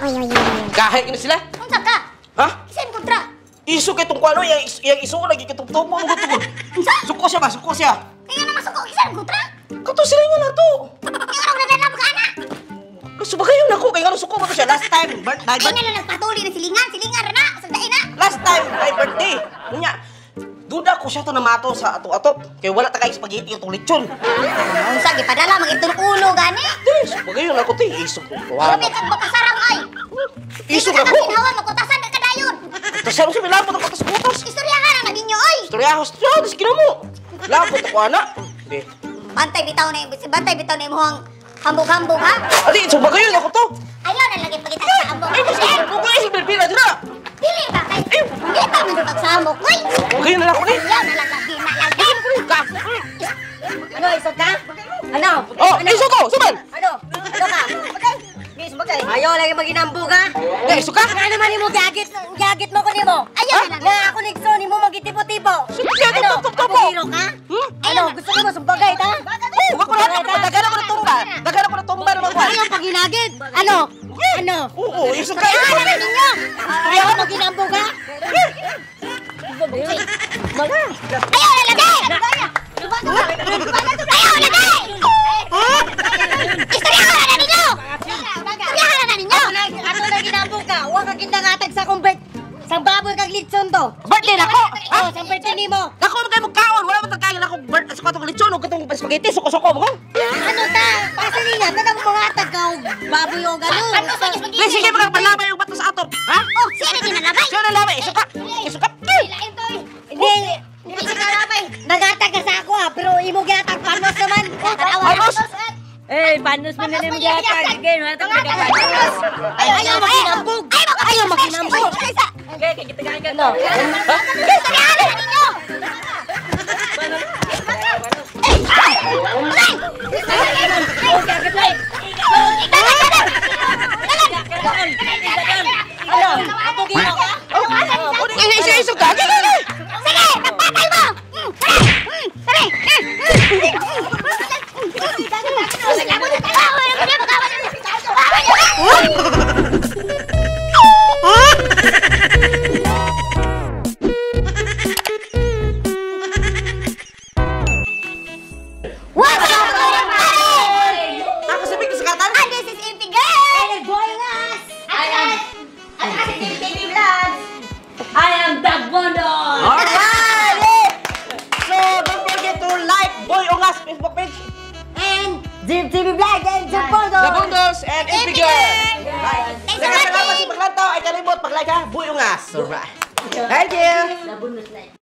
Oy. Kahit ini sila. Unsa ka? Ha? Isa yung kontra. Isu kay tong kuano yang isu lagi kitong tubo mo tungod. Suko siya ba? Suko siya. Kaya naman suko, isa yung kontra. Kato sila nga na to. Yung anong nadanap ka na? Subagayon ako kay ngano suko mo to siya last time. Kaya nga na nagpatuloy na silingan na, sagdain na. Last time my birthday. Unya. Duda ko siya to namato sa ato-ato. Kay wala ta kay spaghetti utong lechon. Unsa gipadala magitong ulo gani? Subagayon ako ti isu ko. Grabe kag bakasarang ay. Isu ka ako. Ginawa magkutasan ka kadayon. Tapos ano siya milapot ako sa butas. Istoryahan ang naginyo oy. Istoryahos siya, dis kinamo. Lapot ako ana. Di. Bantay bitaw na imong hambog-hambog ha. Adi, subagayon ako to. Ayaw na lagi pagita sa hambog. Ay, kasi ko ko isip pila dira. Dili ba kay? Dili pa man sa hambog oy. Okay na ako ni. Ayaw na lagi na lagi. Ano isog ka? Ano? Oh, isu ko, suman. Ano ka? Guys, magay. Ayaw lagi maginambog ha. Nga, isu ka? Ano naman mo gagit mo ko nimo? Ayaw na nga ako nigso nimo magitipo-tipo. Ano? Pagiro ka? Ano? Gusto mo sumbagay ta? Huwag ko na dagan ako na tumba. Dagan ako na tumba naman ko. Ayaw paginagid. Ano? Ano? Oo, isu ka. Ayaw na ninyo. Ayaw maginambog ha? Maga. Ayaw na lagi. Ayaw na lagi. Istoryahan na ninyo. Istoryahan na ninyo. Ano na ginambog ka? Huwag ka kindangatag sa kumbert. Sa baboy kag litson to. Birthday na ko. Oo, sa birthday nimo. Ako mo kayo magkaon. Wala mo tagkain ako. Sa katong lechon o katong spaghetti. Suko-suko mo ko. Ano ta? Pasalingan na nang mga tagaw. Baboy o gano'n. Ano sa Sige, sige, magpalabay yung bato sa atop. Ha? Oh, sino ginalabay? Sino nalabay? Isu ka. Isu ka. Hindi siya nalabay. Nagatag ka sa ako ha, pero imo ginatag panos naman. Panos? Eh, panos mo na naman yata. Sige, wala tayong nagpapanos. Ayaw makinambog. Ayaw makinambog. Okay, kikitagaan ka. No. Istoryahan na ninyo. Isu ka. Sige, magpatay mo. Ako sabi ko sa katan. And this is Impy Girl! And join us! I am Dagbondo! Alright! So, don't forget to like Boy Ongas Facebook page. And Jim TV Vlog and Jim Pondo! The Bundos and Impy Girl. Right. Thanks for Salamat watching! si Paglantaw. Ay kalimot, pag-like ha. Boy Ongas. Alright. Thank you. Dagbondo slide.